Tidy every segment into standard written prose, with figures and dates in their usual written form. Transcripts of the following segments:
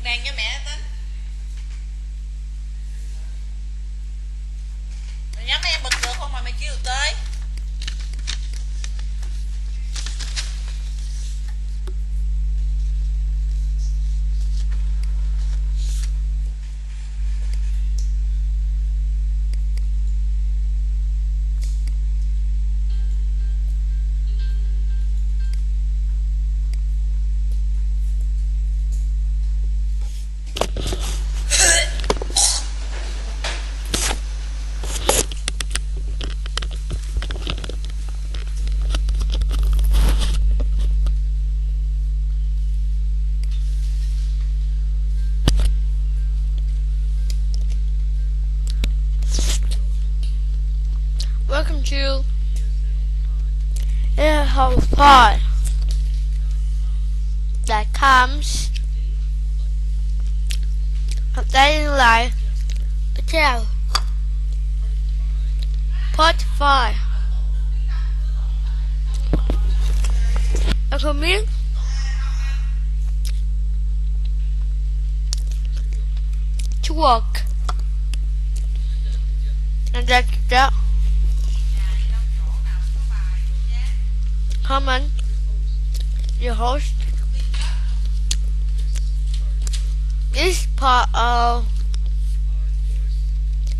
đèn cho mẹ tính. Mày nhắm em bật được không mà mày kêu tới. Welcome to Pod that comes a daily life tell Part 5. I commute to work and that's that. Comment your host. This part of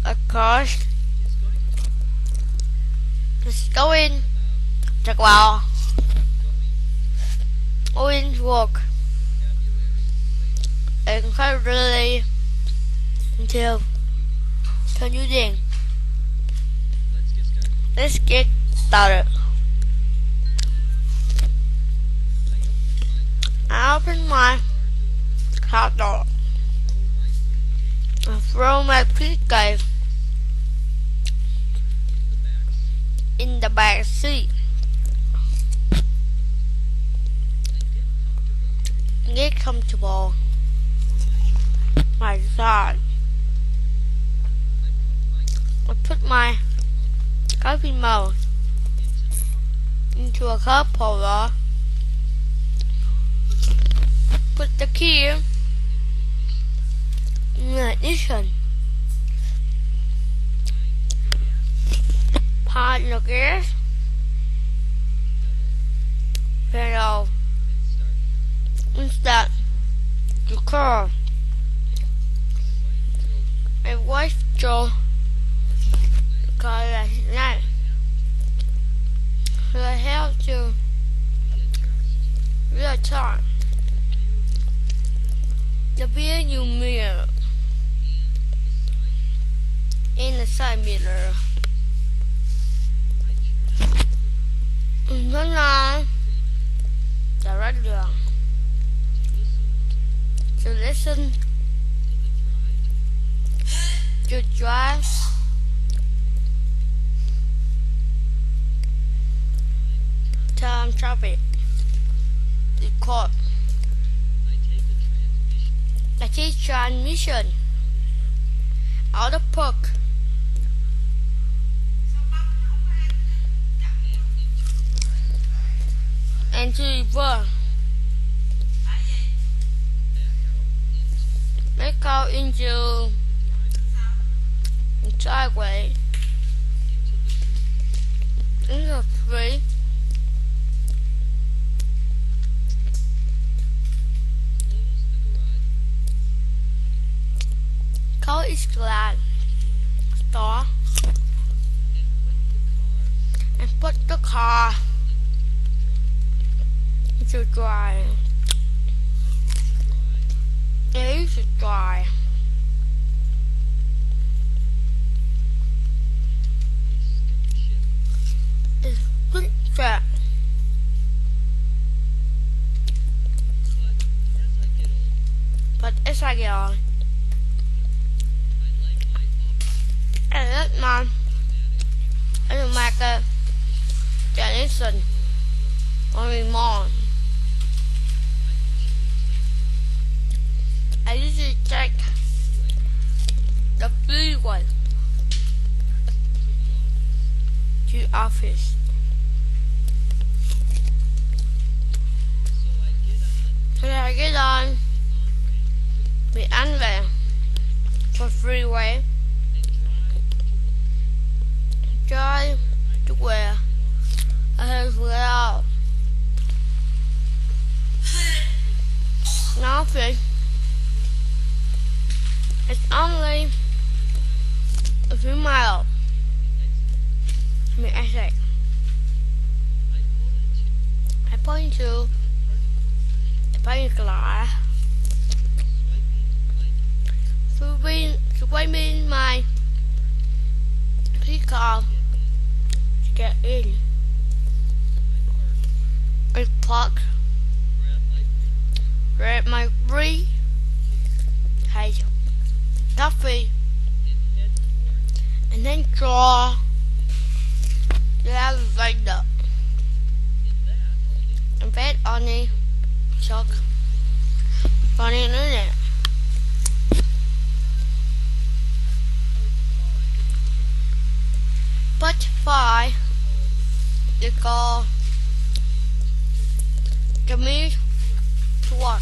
a course is going work and currently until using. Let's get started. I open my car door and throw my briefcase in the back seat. Get comfortable. My God. I put my coffee mug into a cup holder. Put the key in the ignition. Put the gas pedal and start the car. And watch the car last night. So I have to real time. The rear view mirror in the side mirror. Turn on the radio to listen to drive time traffic record. I take transmission out of park and to reverse. Make out into driveway into free. Car is glass store and put the car into drive. It is dry. It's good fat. But as I get on, I let my automatic transmission on remote. I usually take the freeway to office. So I get on way. Drive to where I have without nothing. It's only a few miles. I say I point to a parking lot. Swiping my key card to get in. I park. Grab my free coffee and then draw the elevator and bet on the truck on the internet. But by the car commute to work.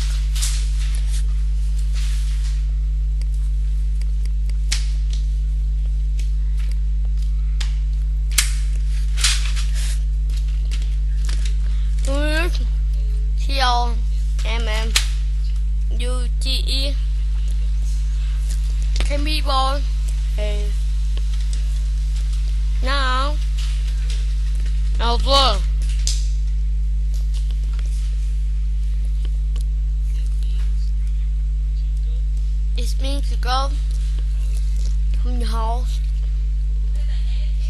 T-O-M-M-U-T-E can be born now blue. It means to go from the house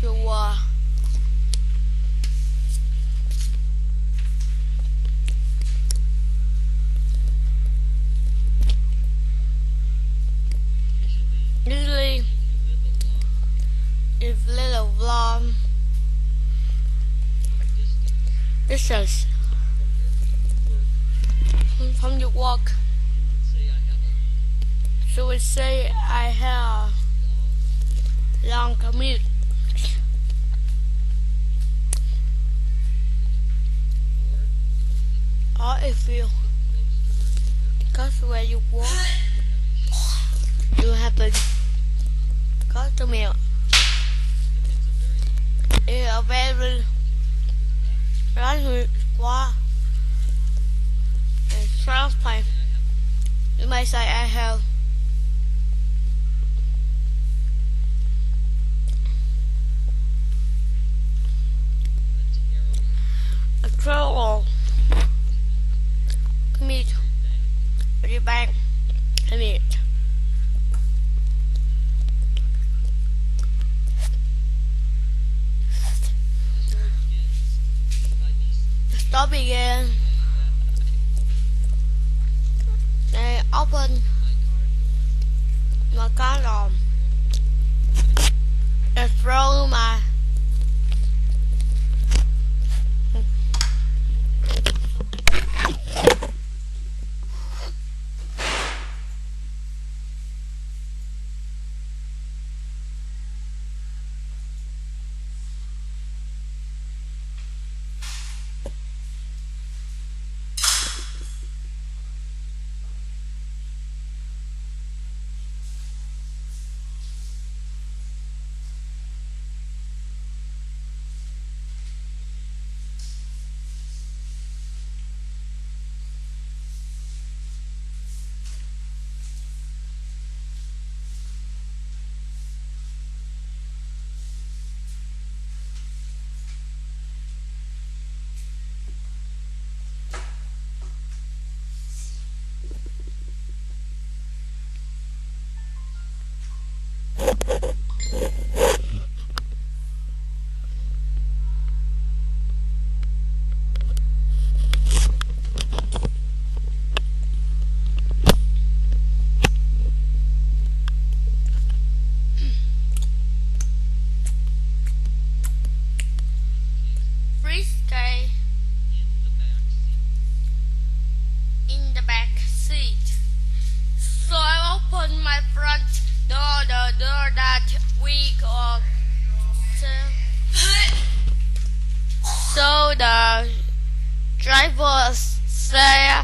to usually if little vlog distance from your work. So we say I have long commute. Or if you because where you work you have to customer is a very long qua and transplant. You may say I have a travel commute very bad commute. Stop again. They open my car door. They throw my so the driver say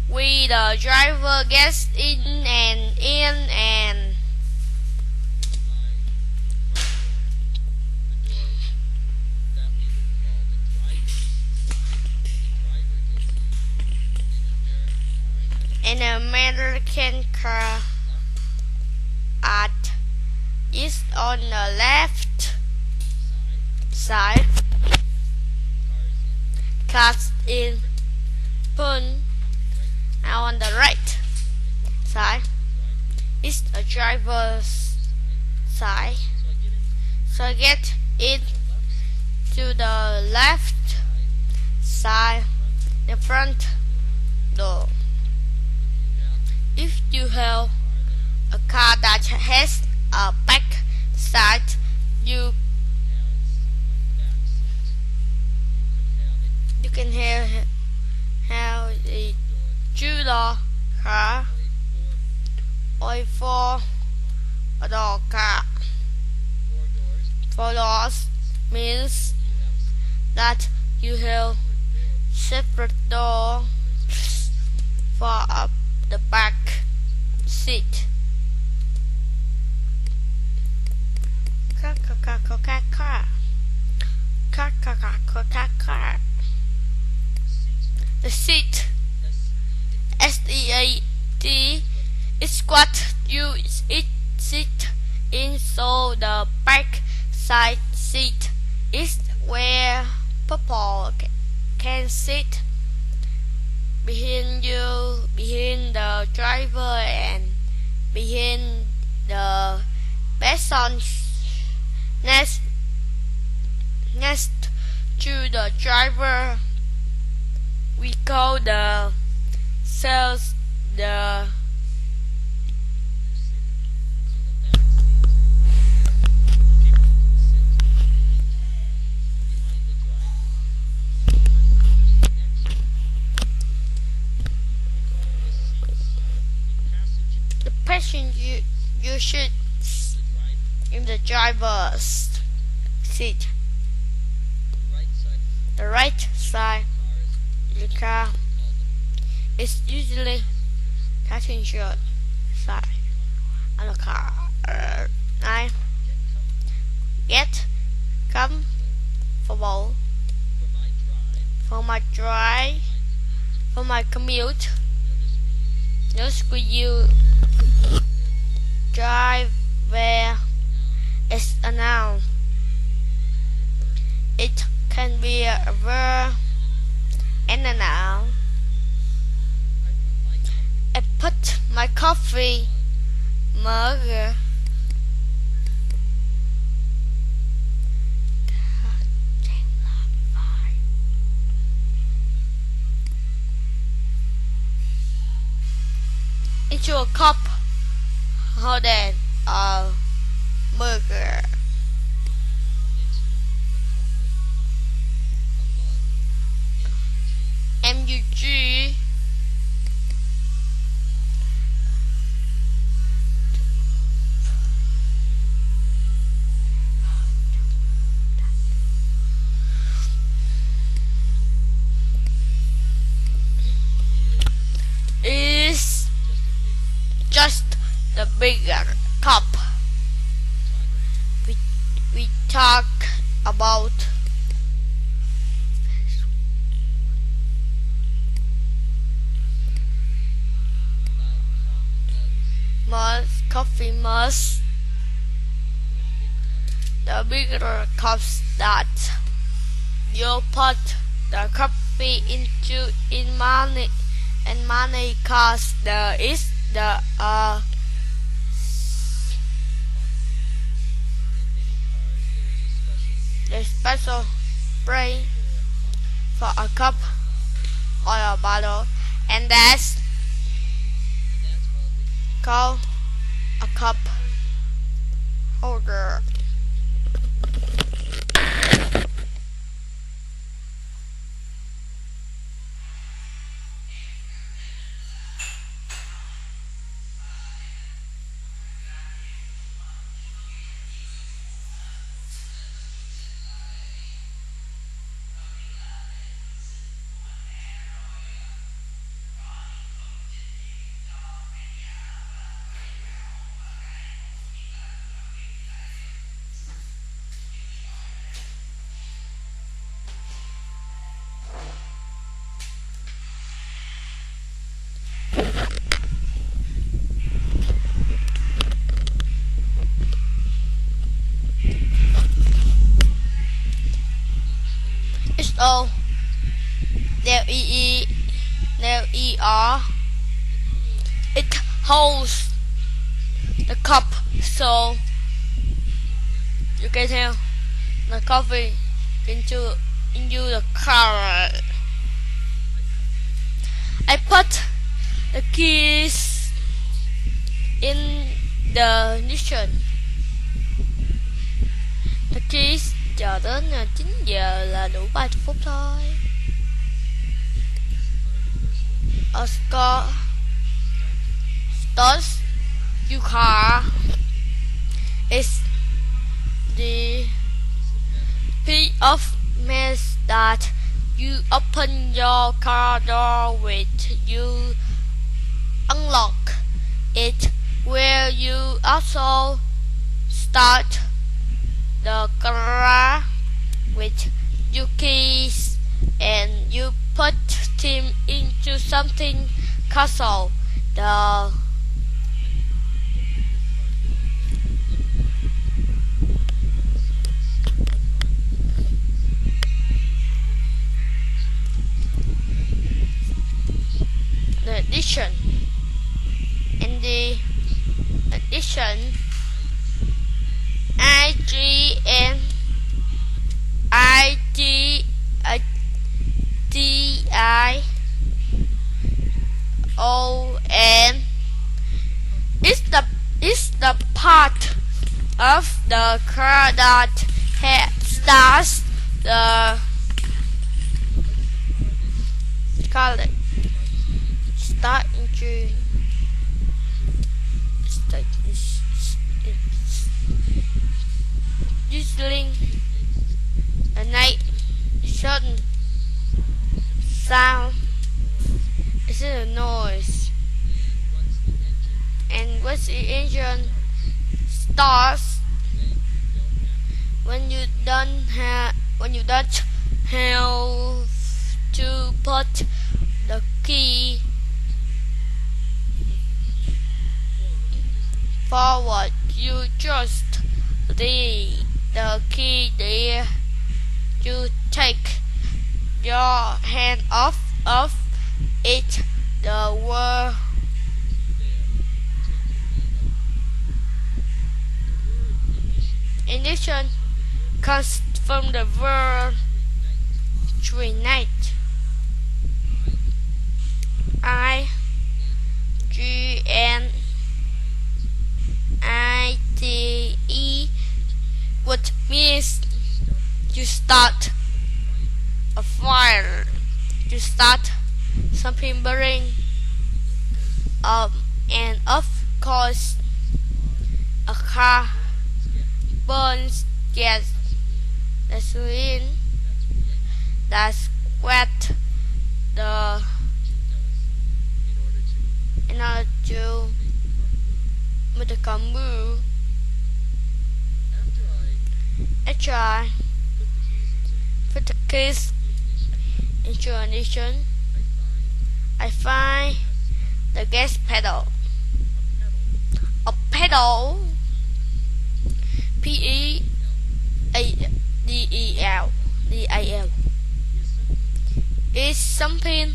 the driver gets in and An American car at is on the left side. Cars in front and on the right side is a driver's side. So get in to the left side, the front door. If you have a car that has a back side, you can have a two-door car or four-door car. 4 doors means that you have separate door for the back seat. The seat, S-E-A-T, is what you sit in, so the back side seat is where people can sit behind you, behind the driver and behind the passengers next to the driver. We call the cells the passenger. You should in the driver's seat. The right side of the car is usually passenger side of the car. 9. Get comfortable for my drive, for my commute. Notice when you drive where it's a noun. It can be a verb and a noun. I put my coffee mug into a cup holding a burger. MUG is just the bigger cup. We talk about coffee mugs, the bigger cups that you put the coffee into in money cost is the special spray for a cup or a bottle, and that's called a cup holder. O L-E-R. It holds the cup so you can tell the coffee into the car. I put the keys in the ignition. The keys chờ đến 9 giờ là đủ 30 phút thôi. A score starts your car is the piece of mess that you open your car door with. You unlock it where you also start the car with your keys and you put them into something castle. The addition in the addition IGNITION is the part of the car that starts the start engine. Usually a night sudden sound is a noise, and once the engine starts, when you don't have to put the key forward, you just leave the key there. You take your hand off it. The word ignition comes from the word ignite. IGNITE, which means you start a fire, you start something burning, and of course a car burns gas, gasoline. That's what the in order to make the car move. After I put the keys into ignition, I find the gas pedal. A pedal, PEDAL, is something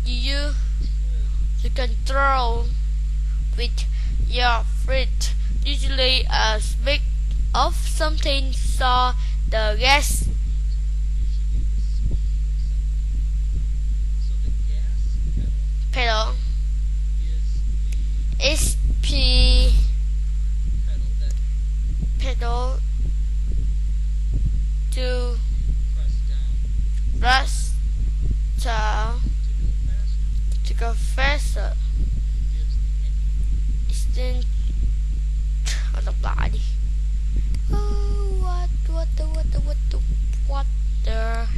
you use to control with your feet, usually a stick of something, so the gas pedal is pedal to press to go faster. It's then on the body. Oh, what the hell?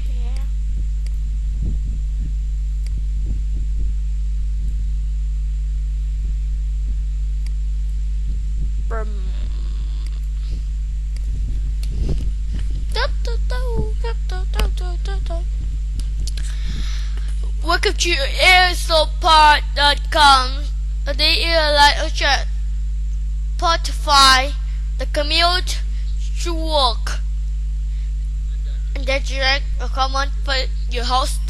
Welcome to airsopod.com. The airline chat. Spotify. The commute to work. and then direct a comment for your host.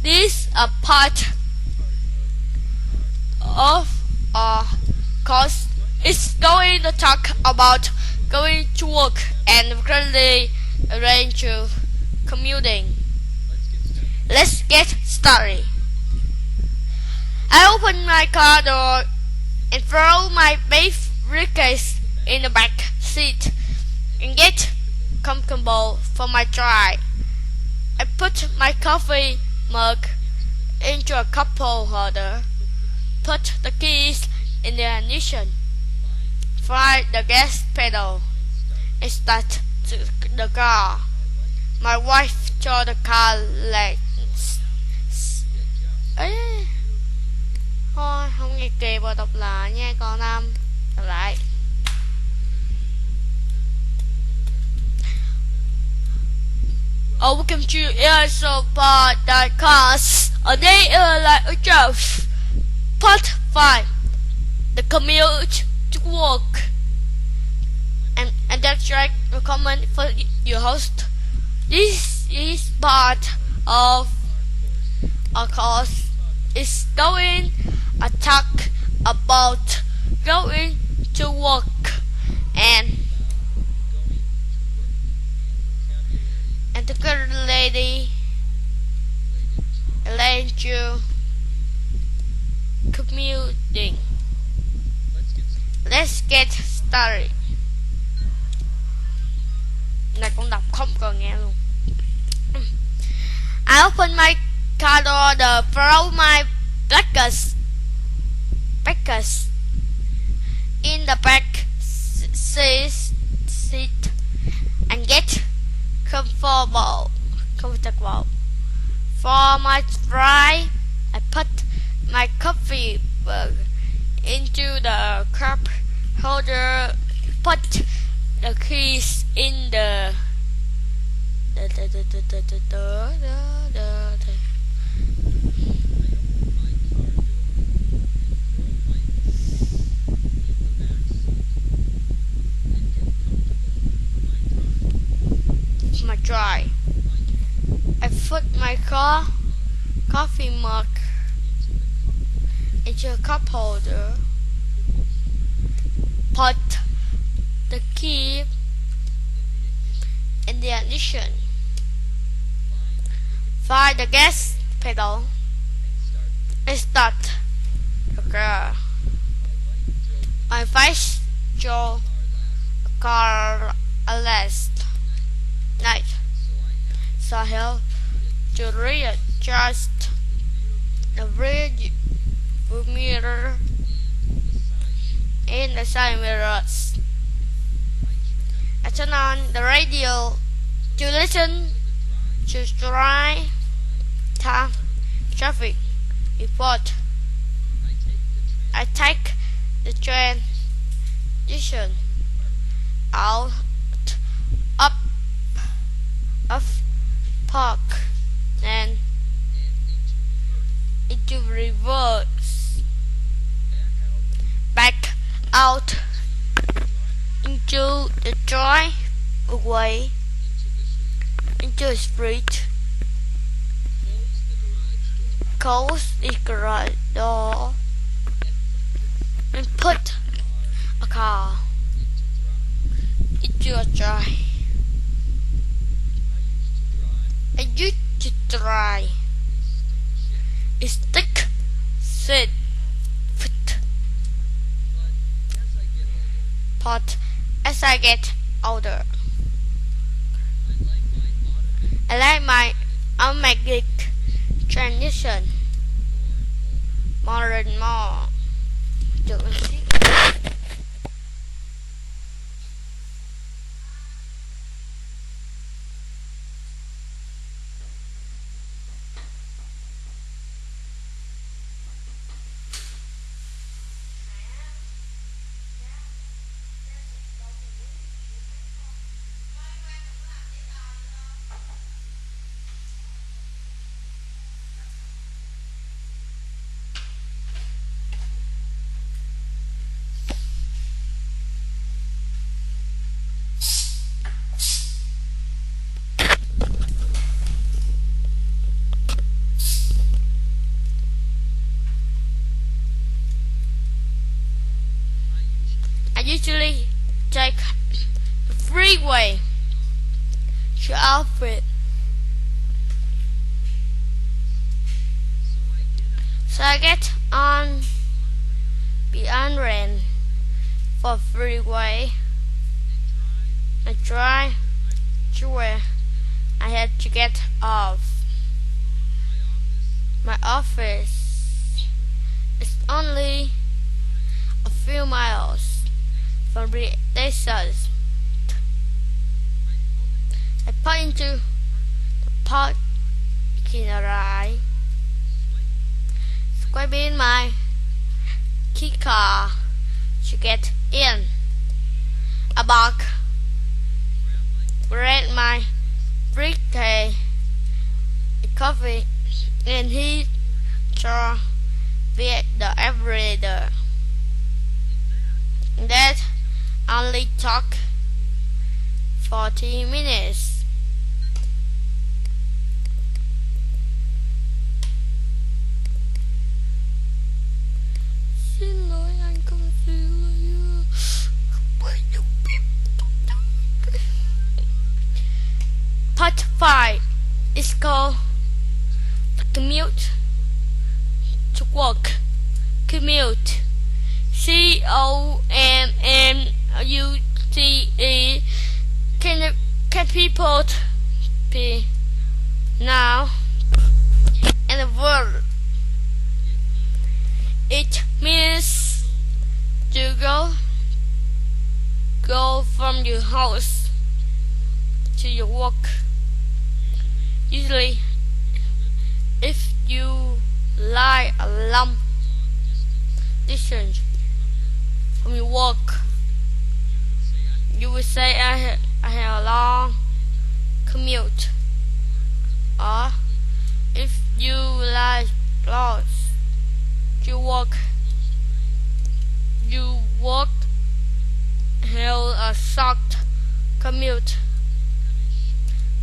This is a part of our course. It's going to talk about going to work and currently arrange to commuting. Let's get started. I open my car door and throw my briefcase in the back seat and get comfortable for my drive. I put my coffee mug into a cup holder, put the keys in the ignition, fly the gas pedal, and start the car. My wife told the car lights. Thôi không nghe kịp và đọc lại nha con Năm. Đọc lại. Welcome to airsoft.cast. A day like a job. Part 5. The commute to work. And that's right, a comment for your host. This is part of our course. It's going to talk about going to work and the girl lady arrange you commuting. Let's get started. Này con đọc không cần nghe luôn. I open my car door, throw my packers in the back seat and get comfortable. For my drive, I put my coffee mug into the cup holder, put the keys in the my drive. I put my coffee mug into a cup holder, put the key in the ignition, fire the gas pedal, and start the car. My wife drove the car last night, so I have to readjust the rear mirror and the side mirrors. I turn on the radio to listen to drive time traffic report. I take the transition out of park and into reverse, back out into the driveway, into the street, close the garage door, and put a car into a drive. I used to drive a stick shift, but as I get older, I like my automatic transmission more and more. usually take the freeway to Alfred. So I get on beyond rain for freeway and drive to where I had to get off. My office is only a few miles from the desert. I put into the parking lot, swiping my key card to get in. A bug grabbed my briefcase, a coffee, and he tore via the elevator. That only took 40 minutes. Xin lỗi anh không feel you. Part 5 is called the commute to work. Commute. COMMUTE. Can people be now in the world? It means to go from your house to your work. Usually, if you lie a long distance from your work, you will say I have a long commute. Or if you lie close to work, you have a short commute.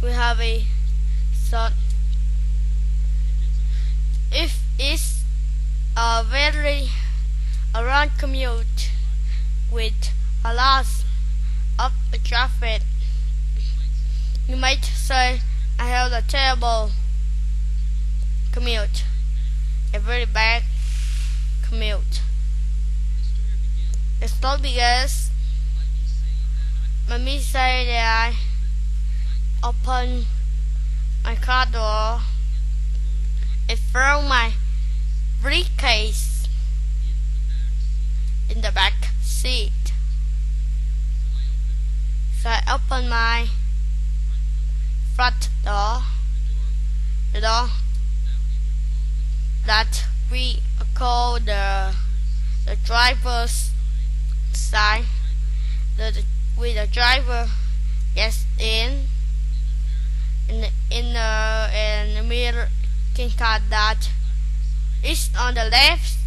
We have a short. If it's a very long commute with a lot of traffic, you might say I have a terrible commute, a very bad commute. The story begins by me saying that I opened my car door and threw my briefcase in the back seat. So I opened my front door, the door that we call the driver's side. The driver gets in the mirror car that is on the left